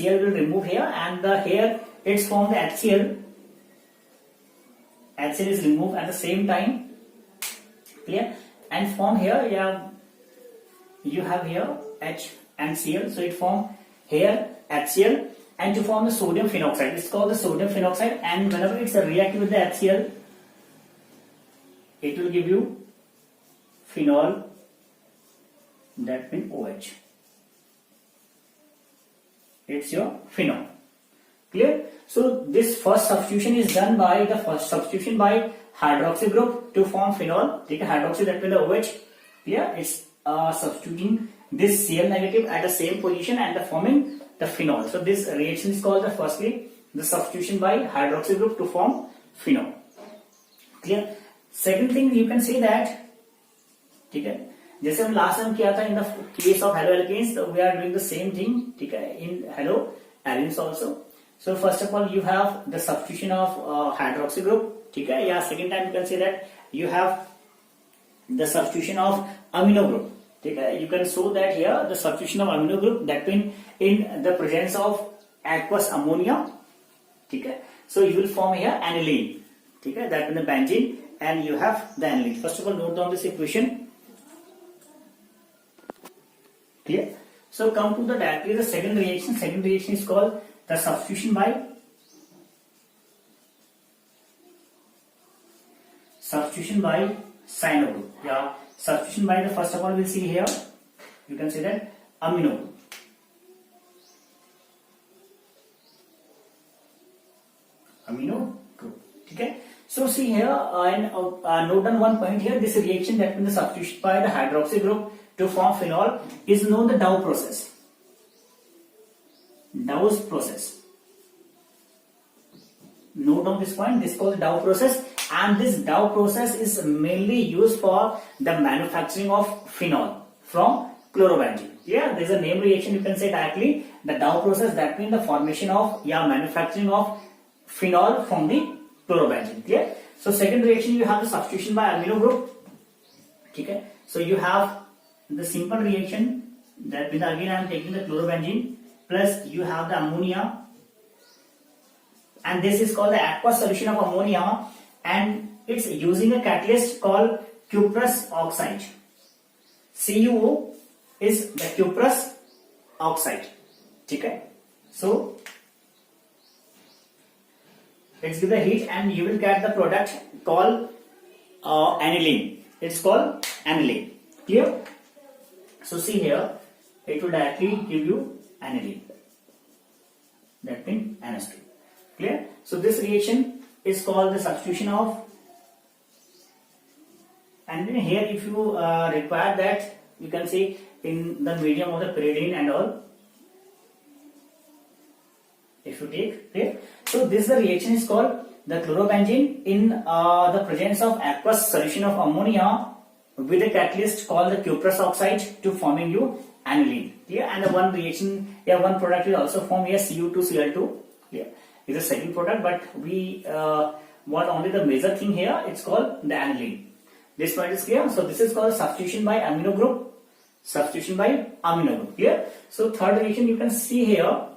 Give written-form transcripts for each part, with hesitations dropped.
Cl will remove here, and the here it's from the HCl. HCl is removed at the same time. Clear? And from here, you have here H and Cl, so it form here HCl, and to form the sodium phenoxide, it's called the sodium phenoxide, and whenever it's reacted with the HCl, it will give you phenol, that means OH. It's your phenol. Clear? So this first substitution is done by the first substitution by hydroxy group to form phenol. Take a hydroxy, that means the OH. Clear? It's substituting this Cl negative at the same position and the forming the phenol. So this reaction is called the firstly the substitution by hydroxy group to form phenol. Clear? Second thing you can say that, ठीक है, जैसे हम last time किया था in the case of haloalkanes, so we are doing the same thing, ठीक है, in haloarenes also. So first of all you have the substitution of hydroxy group, ठीक है, या second time you can say that you have the substitution of amino group, ठीक है. You can show that here the substitution of amino group, that means in the presence of aqueous ammonia, ठीक है, so you will form here aniline, ठीक है, that means the benzene, and you have the aniline. First of all note down this equation. Clear? So come to the directly the second reaction. Second reaction is called the substitution by cyano group. Yeah, substitution by the first of all we'll see here. You can say that amino group. Amino group. Okay. So see here and note down one point here. This reaction, that means the substitution by the hydroxy group to form phenol, is known the Dow process. Dow's process. Note down this point. This is called Dow process, and this Dow process is mainly used for the manufacturing of phenol from chlorobenzene. Yeah, there is a name reaction. You can say directly the Dow process. That means the formation of manufacturing of phenol from the chlorobenzene. Clear? So second reaction you have the substitution by amino group. Okay. So you have the simple reaction, that means again I am taking the chlorobenzene plus you have the ammonia, and this is called the aqueous solution of ammonia, and it's using a catalyst called cuprous oxide. CuO is the cuprous oxide. Okay. So let's give the heat and you will get the product called aniline. It's called aniline. Clear? So see here, it will directly give you aniline. That means NH2. Clear? So this reaction is called the substitution of, and then here if you require that, you can say in the medium of the pyridine and all, if you take. Clear? So this the reaction is called the chlorobenzene in the presence of aqueous solution of ammonia with a catalyst called the cuprous oxide to forming you aniline. Clear? And the one reaction, one product is also formed here, Cu2Cl2. Clear? Is a second product, but we want only the major thing here. It's called the aniline. This point is clear. So this is called substitution by amino group. Substitution by amino group. Clear? So third reaction you can see here.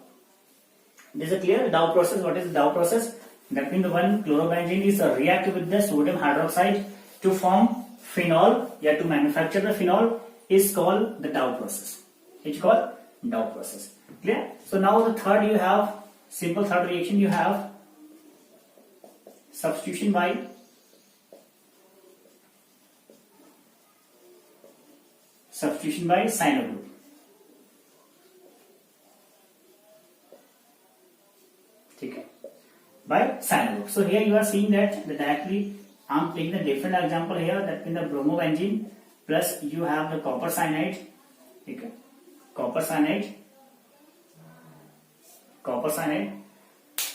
This is a clear Dow process. What is the Dow process? That means the one chlorobenzene is reacted with the sodium hydroxide to form phenol. To manufacture the phenol is called the Dow process. It's called Dow process. Clear? So now the third you have, simple third reaction you have substitution by cyano group. Okay. By cyano group. So here you are seeing that directly I am taking a different example here, that means the bromobenzene plus you have the copper cyanide. Okay. Copper cyanide.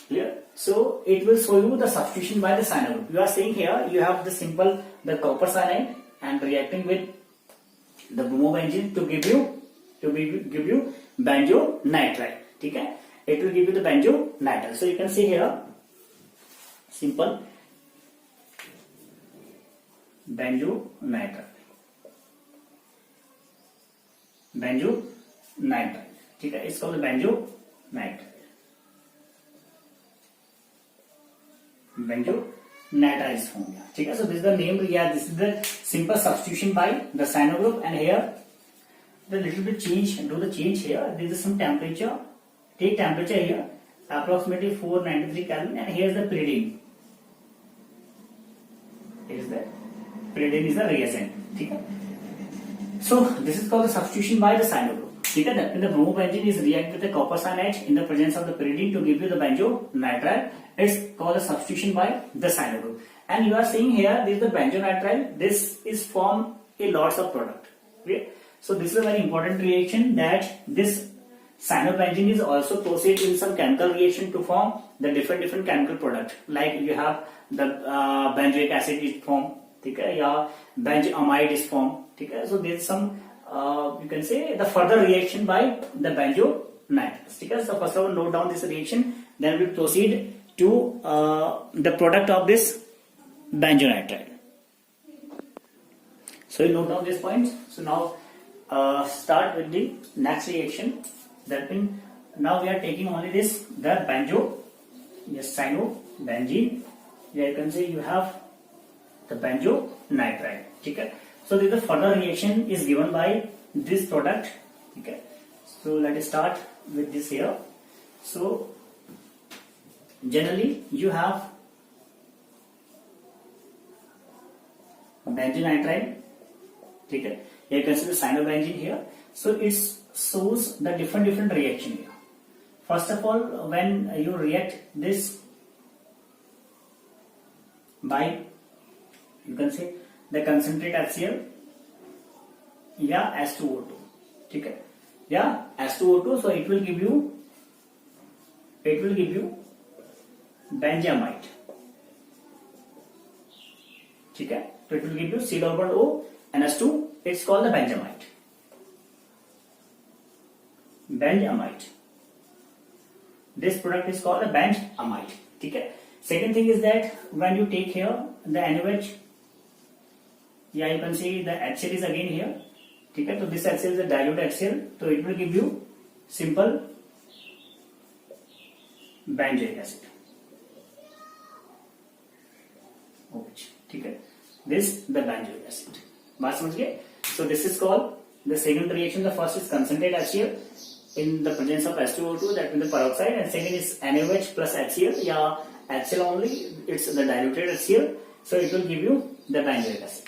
Clear? So it will show you the substitution by the cyano group. You are saying here you have the simple the copper cyanide and reacting with the bromobenzene to give you benzonitrile. Okay? It will give you the benzonitrile. So you can see here simple benzonitrile. Okay? It's called the benzonitrile. Benzonitrile form गया, ठीक है. So this is the name, या this is the simple substitution by the cyano group. And here the little bit change, do the change here. This is some temperature, take temperature here approximately 493 Kelvin, and here is the pyridine. Here is the pyridine is the reagent, ठीक है. So this is called the substitution by the cyano group. ठीक है. When the bromobenzene is react with the copper cyanide in the presence of the pyridine to give you the benzonitrile, it's called the substitution by the cyano group. And you are seeing here, this is the benzonitrile. This is form a lots of product. Okay? So this is a very important reaction, that this cyanobenzene is also proceed in some chemical reaction to form the different chemical product. Like you have the benzoic acid is formed, ठीक है, या benzamide is formed, ठीक है. So there is some you can say the further reaction by the benzonitrile, ठीक है. So first of all note down this reaction, then we proceed to the product of this benzonitrile. So you note down these points. So now start with the next reaction. That means now we are taking only this, the benzo, yes, cyanobenzene. Yeah, you can say you have the benzonitrile, ठीक है. So this the further reaction is given by this product, okay. So let us start with this here. So generally you have benzonitrile, ठीक है. You can see the cyanobenzene here. So it shows the different reaction here. First of all, when you react this by, you can say the concentrate HCl या H2O2, ठीक है, या H2O2. So it will give you benzamide, ठीक है. So it will give you C double O NH2. It's called the benzamide. This product is called a benzamide, ठीक है. Second thing is that when you take here the NaOH, yeah, you can see the HCl is again here, ठीक है. So this HCl is a dilute HCl, so it will give you simple benzoic acid, OH, ठीक है. This the benzoic acid. बात समझ गए. So this is called the second reaction. The first is concentrate HCl in the presence of H2O2, that means the peroxide, and second is NaOH plus HCl, yeah, HCl only, it's the diluted HCl, so it will give you the benzoic acid.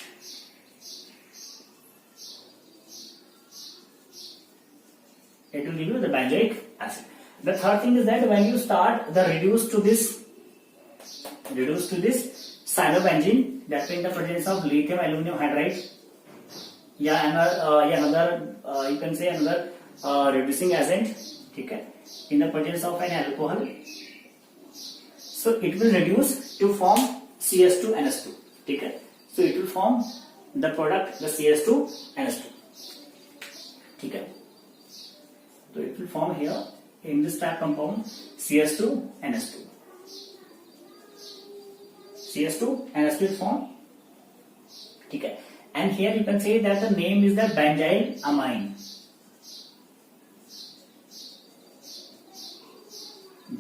It will give you the benzoic acid. The third thing is that when you start the reduce to this cyanobenzene, that means the presence of lithium aluminum hydride, another you can say another reducing agent, ठीक है, in the presence of an alcohol, so it will reduce to form CS2NH2, ठीक है. So it will form the product the CS2NH2, ठीक है. So it will form here in this type compound CS2NH2. CS2NH2 is formed, ठीक है. And here you can say that the name is the benzyl amine.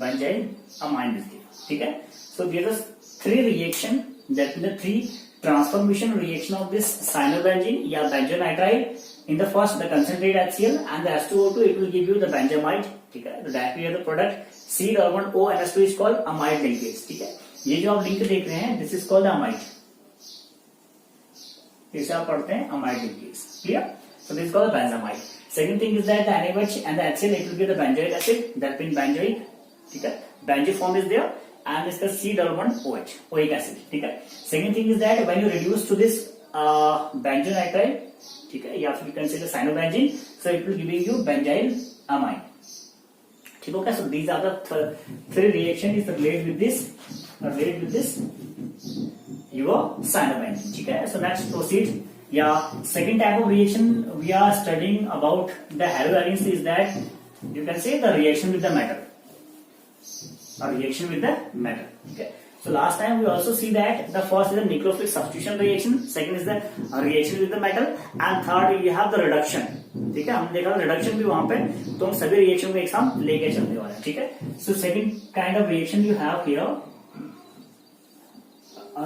Benzyl amine is there, ठीक है. So there is three reaction, that is the three transformation reaction of this cyanobenzene या benzonitrile. In the first the concentrate HCl and the H2O2, it will give you the benzamide, ठीक है. So that here the product C-carbon-O NH2 is called amide linkage, ठीक है. ये जो आप link देख रहे हैं, this is called amide, इसे आप पढ़ते हैं amide linkage, clear. So this is called benzamide. Second thing is that the NaOH and the HCl, it will give the benzoic acid, that means benzoic, ठीक है. Benzo form is there and इसका C double bond OH, oic acid, ठीक है. Second thing is that when you reduce to this benzonitrile, ठीक है, या फिर you can say the cyanobenzene, so it will giving you benzyl amine, ठीक है. So these are the three reaction is related with this your cyanobenzene, ठीक है. So next proceed. Yeah, second type of reaction we are studying about the haloarenes is that you can say the reaction with the metal. Okay. So last time we also see that the first is the nucleophilic substitution reaction, second is the reaction with the metal, and third you have the reduction ठीक है, हमने देखा reduction भी वहां पे, तो हम सभी रिएक्शन को एक साथ लेके चलने वाले हैं, ठीक है। So second kind of reaction you have here,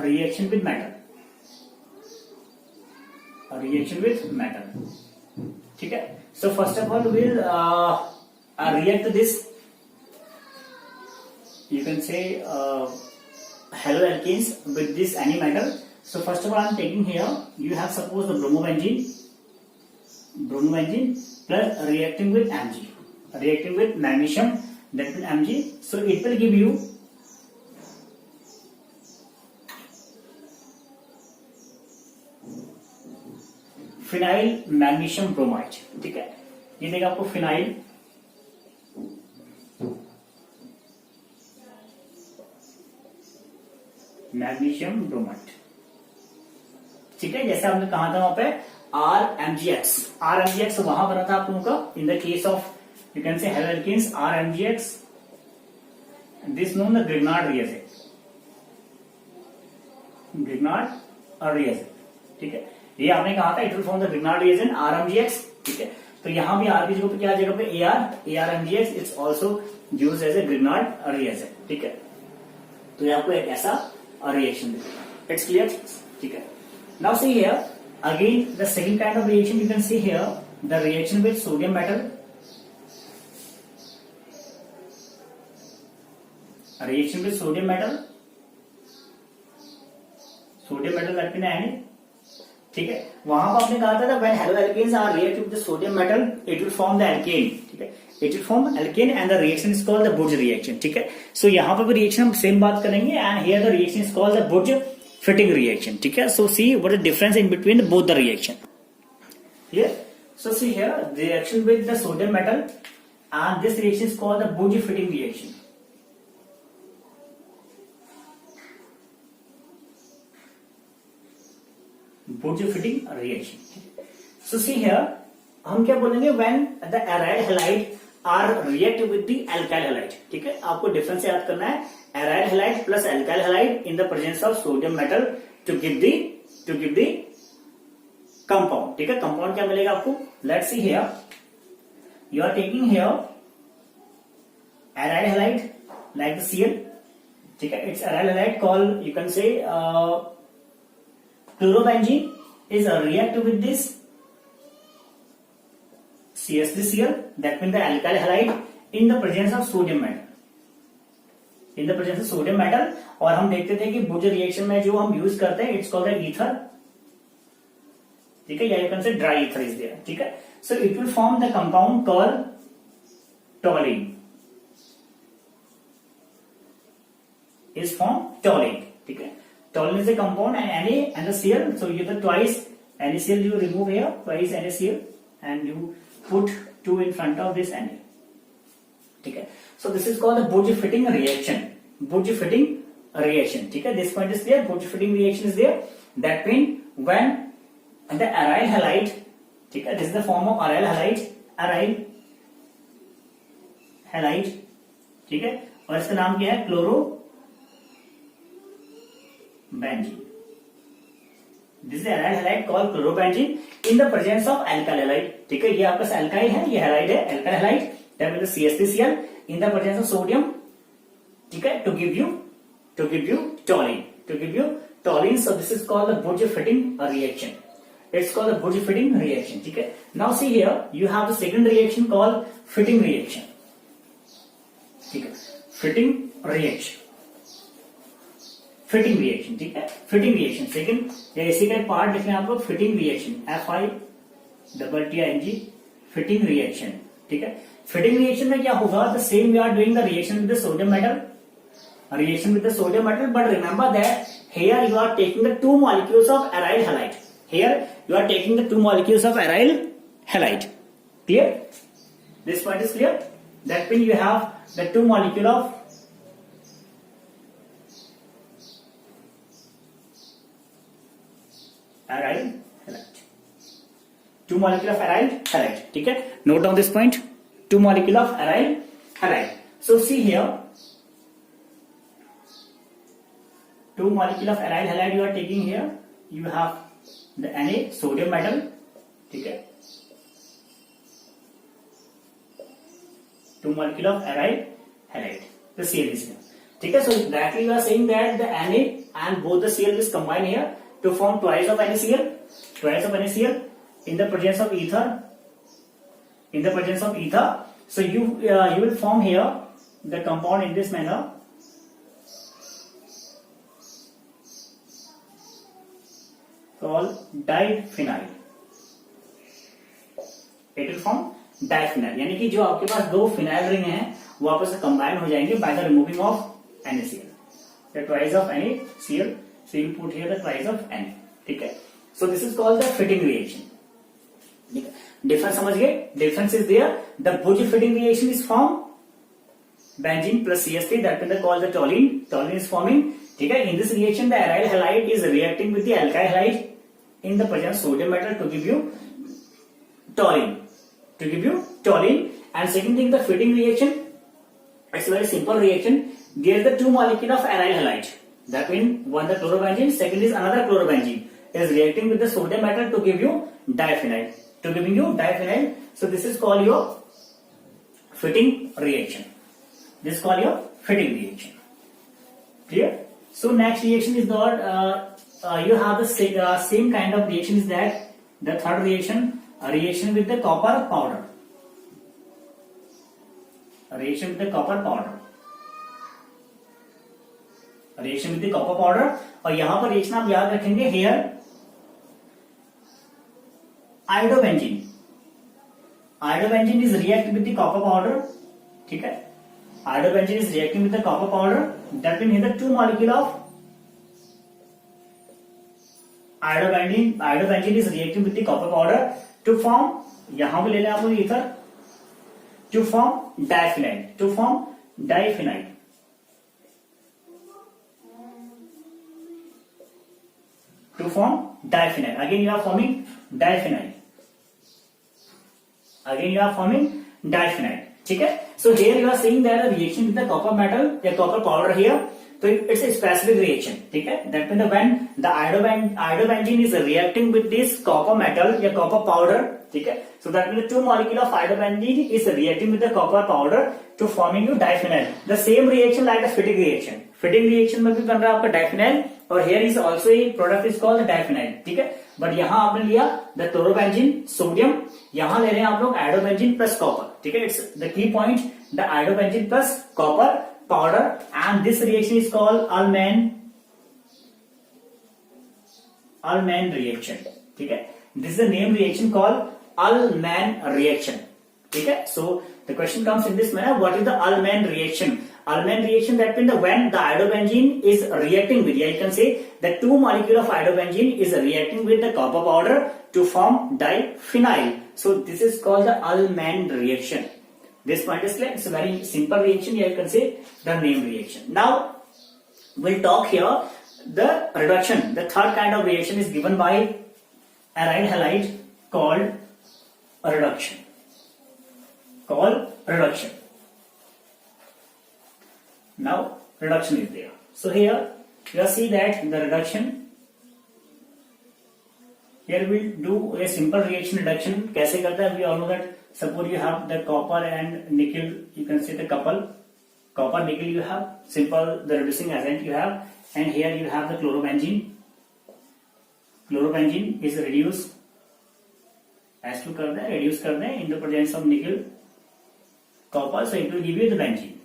reaction with metal, reaction with metal, ठीक है। So first of all will react this, you can say haloalkanes with this any metal. So first of all I am taking here, you have suppose the bromobenzene plus reacting with Mg, reacting with magnesium, that will Mg, so it will give you phenyl magnesium bromide, ठीक है। ये देगा आपको phenyl magnesium bromide, ठीक है। जैसे आपने कहा था वहां पे RMgX वहां बना था आप लोगों का, in the case of you can से haloalkanes RMgX, this known the Grignard reagent, ठीक है। ये आपने कहा था it will form the Grignard reagent RMgX, ठीक है। तो यहां भी आर की जगह पे क्या जगह पे ARMgX, it's also use as a Grignard reagent, ठीक है। तो ये आपको एक ऐसा रिएक्शन देगा, इट्स क्लियर, ठीक है। Now see here again the second kind of reaction, you can see here the reaction with sodium metal, reaction with sodium metal that mean any, ठीक है। वहां पर आपने कहा था when haloalkanes are react with the sodium metal it will form the alkane, ठीक है, it will form alkane and the reaction is called the बुर्ज रिएक्शन, ठीक है। सो यहां पर भी रिएक्शन हम सेम बात करेंगे, and here the reaction is called the Burj fitting reaction, ठीक है। सो see what is difference in between both the reaction here. So C here the reaction with the sodium metal and this reaction is called the Burj fitting reaction, Burj fitting reaction. So see here हम क्या बोलेंगे, when the aryl halide are react with the alkyl halide, ठीक है। आपको difference याद करना है, aryl halide plus alkyl halide in the presence of sodium metal to give the compound, ठीक है। कंपाउंड क्या मिलेगा आपको, let's see here you are taking here aryl halide like the Cl, ठीक है। It's aryl halide call you can say chlorobenzene is react with this CH3Cl, that means the alkyl halide in the presence of sodium metal, in the presence of sodium metal। और हम देखते थे कि बुर्ज reaction में जो हम use करते हैं इट्स कॉल्ड ईथर, ठीक है, या you can say dry ether is there, ठीक है। So it will form the compound called toluene, is form toluene, ठीक है। Toluene is a compound and Na and the Cl, so you the twice NaCl you remove here, twice NaCl and you put 2 in front of this Na, ठीक है। So this is called the Burge fitting reaction, ठीक है। This point is clear, Burge fitting reaction is there, that means when the aryl halide, ठीक है, this is the form of aryl halide, ठीक है, और इसका नाम क्या है, chloro benzene. This is aryl halide called chlorobenzene in the presence of alkyl halide, ठीक है। ये आपका alkyl है, ये halide है, alkyl halide, that means CH3Cl in the presence of sodium, ठीक है, to give you toluene, so this is called the Burge fitting reaction, it's called the Burge fitting reaction, ठीक है। Now see here you have the second reaction called fitting reaction, ठीक है, fitting reaction, ठीक है। Fitting reaction second या इसी का part लिखना है आप लोग, fitting reaction FITTING, fitting reaction, ठीक है। फिटिंग रिएक्शन में क्या होगा, the same we are doing the reaction with the sodium metal, but remember that here you are taking the 2 molecules of aryl halide, clear, this point is clear, that means you have the 2 molecule of aryl halide, 2 molecule of aryl halide, ठीक है। Note down this point, 2 molecule of aryl halide. So see here, 2 molecule of aryl halide you are taking here, you have the Na, sodium metal, ठीक है, 2 molecule of aryl halide, the Cl is here. ठीक है, so directly we are saying that the Na and both the Cl is combined here to form twice of NaCl, twice of NaCl in the presence of ether, in the presence of ether. So you will form here the compound in this manner, called diphenyl. It will form diphenyl, यानी कि जो आपके पास दो phenyl ring हैं वो आपस में combine हो जाएंगे by the removing of NaCl. The twice of NaCl, so you put here the twice of Na. ठीक है, so this is called the fitting reaction. Difference समझ गए? Difference is there. The Busch fitting reaction is formed benzene plus CH3, that will call the toluene. Toluene is forming. ठीक है, in this reaction the aryl halide is reacting with the alkyl halide in the presence of sodium metal to give you toluene. To give you toluene. And second thing, the fitting reaction, it's a very simple reaction. There are the two molecule of aryl halide. That means one the chlorobenzene, second is another chlorobenzene is reacting with the sodium metal to give you diphenyl. To giving you diphenyl. So this is called your fitting reaction. This is called your fitting reaction. Clear? So next reaction is not you have the same kind of reaction is that the third reaction, a reaction with the copper powder. A reaction with the copper powder. A reaction with the copper powder. और यहां पर reaction आप याद रखेंगे here iodobenzene. Iodobenzene is reacting with the copper powder. ठीक है, iodobenzene is reacting with the copper powder. That means here the two molecule of iodobenzene is reacting with the copper powder to form, यहां पे ले लें आप लोग ether, to form diphenyl. To form diphenyl. To form diphenyl. Again you are forming diphenyl. Again you are forming diphenyl. ठीक है, so here you are seeing that a reaction with the copper metal, the copper powder here, so it's a specific reaction. ठीक है, that means when the iodobenzene is reacting with this copper metal या copper powder, ठीक है, so that means the two molecule of iodobenzene is reacting with the copper powder to forming you diphenyl. The same reaction like a fitting reaction. Fitting reaction में भी बन रहा है आपका diphenyl और here is also a product is called diphenyl. ठीक है, but यहां आपने लिया the chlorobenzene सोडियम, यहां ले रहे हैं आप लोग iodobenzene प्लस कॉपर. ठीक है, it's the key point, the iodobenzene plus copper powder and this reaction is called Ullmann reaction. ठीक है, this is the name reaction called Ullmann reaction. ठीक है, so the question comes in this manner, what is the Ullmann reaction? Ullmann reaction, that means when the iodobenzene is reacting with, you can say the two molecule of iodobenzene is reacting with the copper powder to form diphenyl. So this is called the Ullmann reaction. This point is clear. It's a very simple reaction. You can say the name reaction. Now we'll talk here the reduction. The third kind of reaction is given by aryl halide called reduction. Called reduction. Now reduction is there. So here you see that the reduction. Here we'll do a simple reaction reduction. कैसे करता है? We all know that. Suppose you have the copper and nickel, you can say the couple. Copper, nickel you have, simple the reducing agent you have, and here you have the chlorobenzene. Chlorobenzene is reduced. As to करना है, reduce करना है in the presence of nickel, copper, so it will give you the benzene.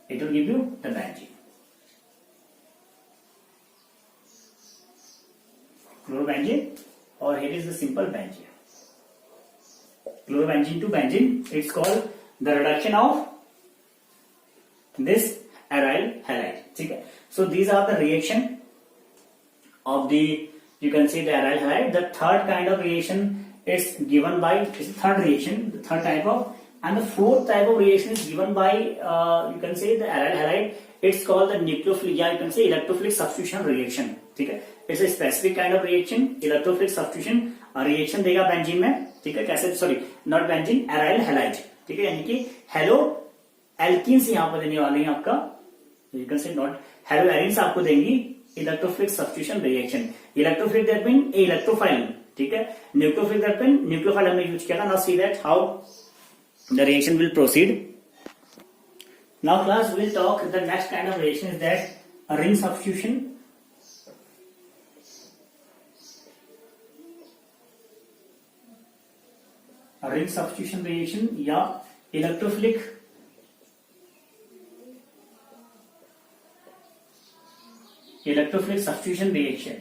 It will give you the benzene. Chlorobenzene, or here is the simple benzene. Chlorobenzene to benzene, it's called the reduction of this aryl halide. ठीक है, so these are the reaction of the, you can see the aryl halide. The third kind of reaction is given by, is the third reaction, the third type of, and the fourth type of reaction is given by you can say the aryl halide. It's called the nucleophilic, yeah, you can say electrophilic substitution reaction. ठीक है, it's a specific kind of reaction, electrophilic substitution reaction देगा benzene में. ठीक है, कैसे, sorry not benzene, aryl halide. ठीक है, यानी कि हेलो एल्कीन्स यहां पर देने वाले हैं आपका, यू कैन से नॉट हेलो एरिन्स आपको देंगी electrophilic substitution reaction. Electrophilic that mean A electrophile. ठीक है, न्यूक्लियोफिलिक दैट मीन न्यूक्लियोफाइल हमने यूज किया था. Now see that how the reaction will proceed. Now class will talk the next kind of reaction is that a ring substitution. A ring substitution reaction या electrophilic substitution reaction.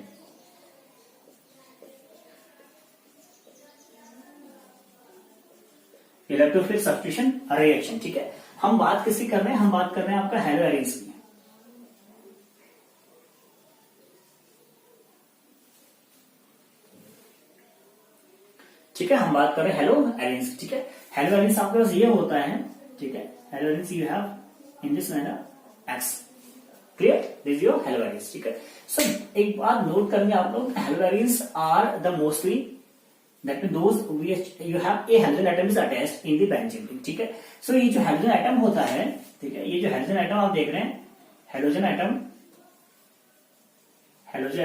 Electrophilic substitution reaction, ठीक है। हम बात किसकी कर रहे हैं? हम बात कर रहे हैं आपका हैलो एरिन्स की। ठीक है, हम बात कर रहे हैं हेलो एरिन्स, ठीक है। हेलो एरिन्स आपके पास ये होता है, ठीक है। Haloarenes you have in this manner x, clear, this your haloarenes, ठीक है। सो एक बात नोट करेंगे आप लोग, haloarenes are the mostly that means those which you have a halogen atom is attached in the benzene ring, ठीक है। सो ये जो halogen atom होता है, ठीक है, ये जो halogen atom आप देख रहे हैं, halogen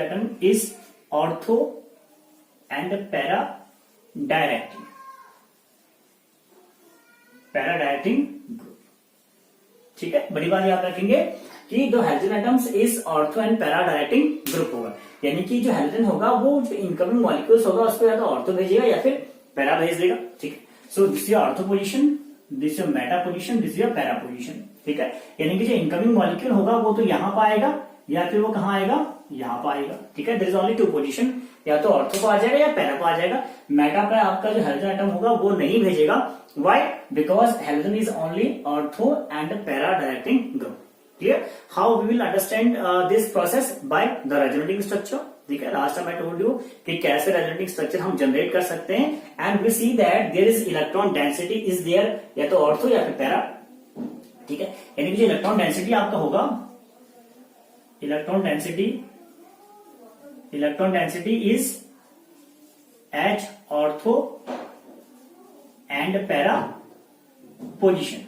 atom is ortho and para directing group, ठीक है। बड़ी बात याद रखेंगे कि दो halogen atoms is ortho and para directing group होगा, यानी कि जो हेलोजन होगा वो जो इनकमिंग मॉलिक्यूल्स होगा उसको या तो ऑर्थो भेजेगा या फिर पैरा भेज देगा, ठीक है। So this your ortho position, this your Meta position, this your para position, ठीक है। यानी कि जो इनकमिंग मॉलिक्यूल होगा वो तो यहाँ पाएगा या फिर वो कहाँ आएगा, यहाँ पर आएगा, ठीक है। There is only two position, या तो ऑर्थो को आ जाएगा या पैरा को आ जाएगा। मेटा पे आपका जो हेलोजन एटम होगा वो नहीं भेजेगा, why? Because halogen is only ortho and para directing group, clear. How we will understand this process? By the resonating structure, ठीक है। Last time I told you कि कैसे रेजोनेटिंग स्ट्रक्चर हम जनरेट कर सकते हैं, and we see that there is electron density is there, या तो ऑर्थो या फिर पैरा, ठीक है। यानी कि जो इलेक्ट्रॉन डेंसिटी आपका होगा, electron density is H ortho and para position,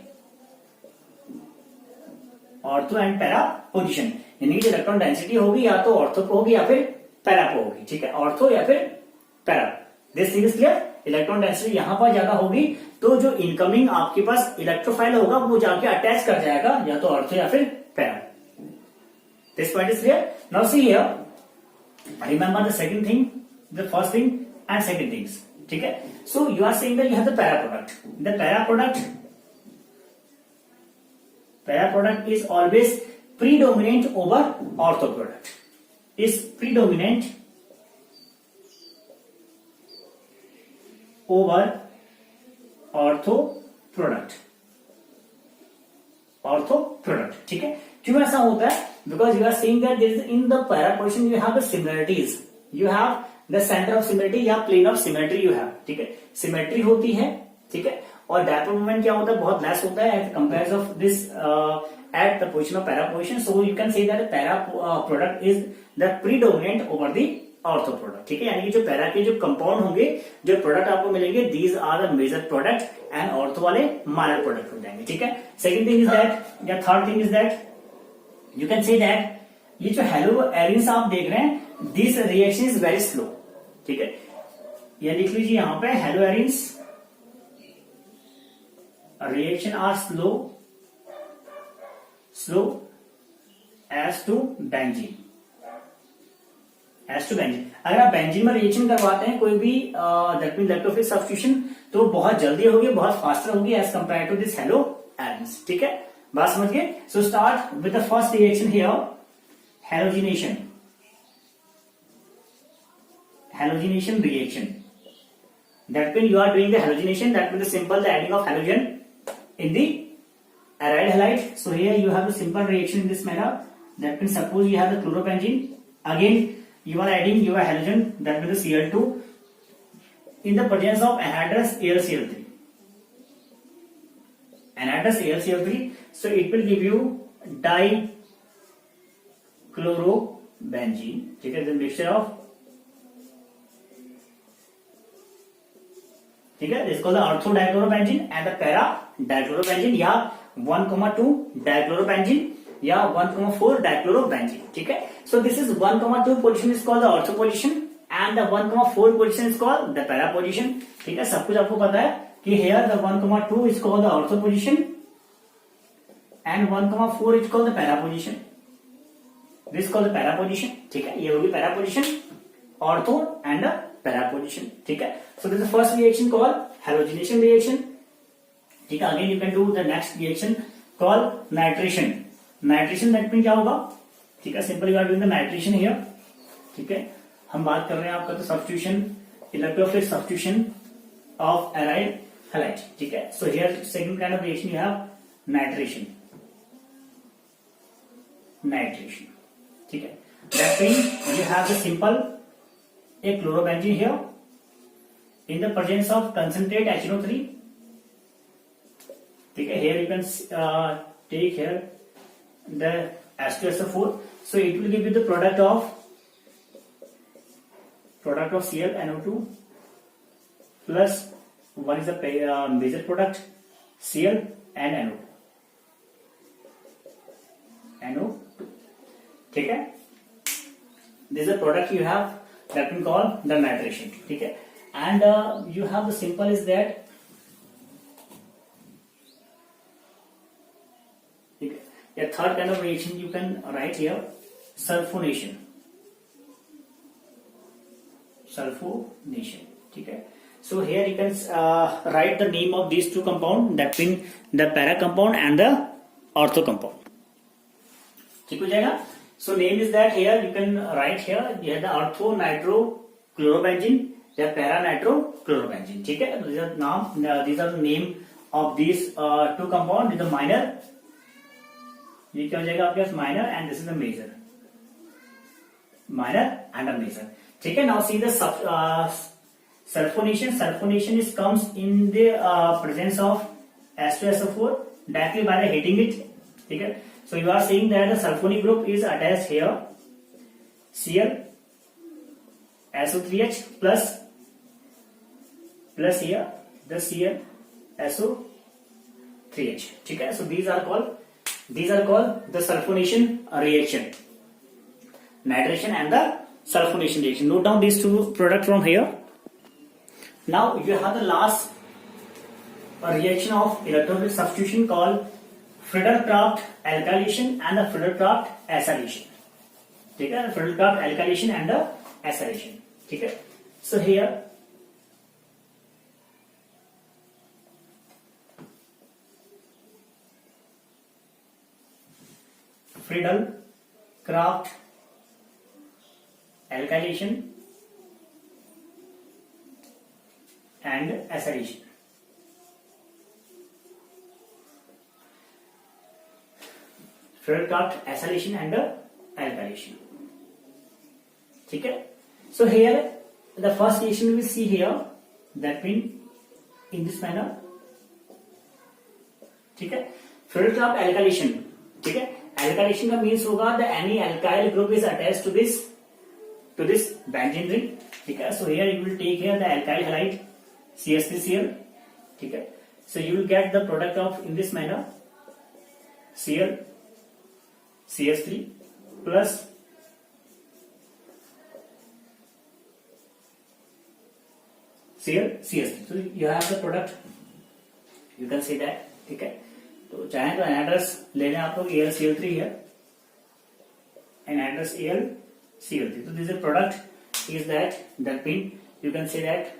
ortho and para position, यानी कि जो इलेक्ट्रॉन डेंसिटी होगी या तो ऑर्थो को होगी या फिर पैरा को होगी, ठीक है। ऑर्थो या फिर para, this thing is clear. Electron density यहां पर ज्यादा होगी तो जो इनकमिंग आपके पास इलेक्ट्रोफाइल होगा वो जाके अटैच कर जाएगा या तो ऑर्थो या फिर para. This point is clear. Now see here, remember the second thing, the first thing and second things, ठीक है। So you are saying that you have the para product, the para product is always predominant over ortho product, is predominant over ortho product, ठीक है। क्यों ऐसा होता है? Because you are seeing that there is in the para position you have the similarities, you have the center of similarity या plane of symmetry you have, ठीक है। Symmetry होती है, ठीक है, और डायपोल मोमेंट क्या होता है, बहुत लेस होता है at compare of this at the position of para position. So you can say that para product is the predominant over the ortho product, ठीक है। यानी कि जो पैरा के जो कंपाउंड होंगे, जो प्रोडक्ट आपको मिलेंगे, these are the major product and ortho वाले माइनर प्रोडक्ट हो जाएंगे, ठीक है। सेकंड थिंग इज दैट, या third thing is that, you can say that ये जो हेलो एरिन्स आप देख रहे हैं, this reaction is very slow, ठीक है। ये लिख लीजिए यहां पे, haloarenes reaction are slow as to benzene, अगर आप बेंजीन में रिएक्शन करवाते हैं कोई भी दैट मींस इलेक्ट्रोफिलिक सब्स्टिट्यूशन, तो बहुत जल्दी होगी, बहुत फास्टर होगी as compare to this haloarenes, ठीक है। बात समझ गए? So start with the first reaction here, halogenation reaction. That means you are doing the halogenation, that means the simple the adding of halogen in the aride halide. So here you have the simple reaction in this manner. That means suppose you have the chlorobenzene, again you are adding your halogen, that means the Cl2 in the presence of anhydrous AlCl3. Anhydrous AlCl3, so it will give you dichlorobenzene, ठीक है, the mixture of, ठीक है, इसको ortho dichlorobenzene and the para dichlorobenzene, या 1,2 dichlorobenzene या 1,4 dichlorobenzene, ठीक है। So this is 1,2 position is called the ortho position and the 1,4 position is called the para position, ठीक है। सब कुछ आपको पता है, कि here the 1,2 is called the ortho position and 1,4 is called the para position. This is called the para position. ठीक है, ये होगी para position, ortho and the para position. ठीक है, so this is the first reaction called halogenation reaction. ठीक है, again you can do the next reaction called nitration. Nitration that means क्या होगा? ठीक है, simple you are doing the nitration here. ठीक है, हम बात कर रहे हैं आपका तो substitution, electrophilic substitution of aryl halide. ठीक है, so here second kind of reaction you have nitration. Nitration, ठीक है, that means you have the simple a chlorobenzene here in the presence of concentrate HNO3. ठीक है, here you can take here the H2SO4, so it will give you the product of ClNO2 plus one is the major product Cl and NO2. ठीक है, this is the product you have that we call the nitration. ठीक है, and you have the simple is that a third kind of reaction you can write here, sulfonation. Sulfonation. ठीक है, so here you can write the name of these two compound, that mean the para compound and the ortho compound. ठीक हो जाएगा. So name is that here you can write here you have the ortho nitro chlorobenzene, the para nitro chlorobenzene. ठीक है, these are the name of these two compound. The minor, ये क्या हो जाएगा आपके पास minor, and this is the major. Minor and a major. ठीक है, now see the sulfonation. Sulfonation is comes in the presence of H2SO4 directly by the heating it. ठीक है, so you are saying that the sulfonic group is attached here, Cl SO3H plus here the Cl SO3H. ठीक है, so these are called the sulfonation reaction, nitration and the sulfonation reaction. Note down these two products from here. Now you have the last reaction of electrolytic substitution called Friedel-Crafts alkylation and the Friedel-Crafts acylation. ठीक है, Friedel-Crafts alkylation and the acylation. ठीक है, so here Friedel-Crafts alkylation and acylation. Friedel-Crafts acylation and alkylation. ठीक है, so here the first reaction we will see here, that mean in this manner. ठीक है, Friedel-Crafts alkylation. ठीक है, alkylation का means होगा the any alkyl group is attached to this benzene ring. ठीक है, so here you will take here the alkyl halide CH3Cl. ठीक है, so you will get the product of in this manner Cl CH3 plus Cl CH3. So you have the product, you can see that. ठीक है, तो चाहे तो anhydrous ले लें आप लोग AlCl3 है, anhydrous AlCl3. So this is a product is that mean you can say that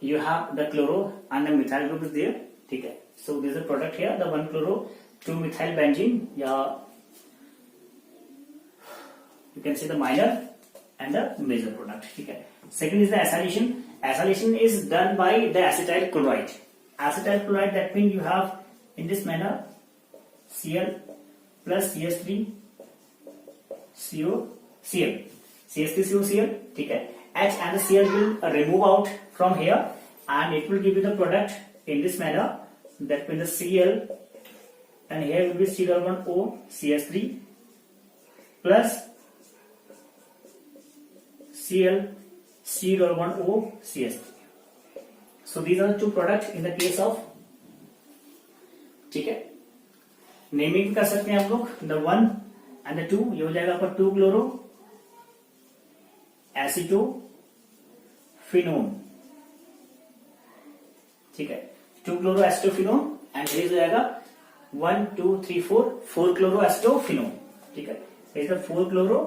you have the chloro and the methyl group is there. ठीक है, so this is a product here, the 1-chloro 2-methyl benzene, या you can see the minor and the major product. ठीक है, second is the acylation. Acylation is done by the acetyl chloride. Acetyl chloride, that means you have in this manner Cl plus CH3 COCl, CH3COCl. ठीक है, H and the Cl will remove out from here and it will give you the product in this manner, that means the Cl, and here will be C-O CH3 plus Cl C-O CH3. So these are the two products in the case of. ठीक है, naming कर सकते हैं आप लोग, the 1 and the 2, ये हो जाएगा आपका 2-chloro acetophenone. ठीक है, 2 क्लोरोएस्टोफिनोन एंड रिलीज हो जाएगा 1 2 3 4 4 क्लोरोएस्टोफिनोन, ठीक है, 4 क्लोरो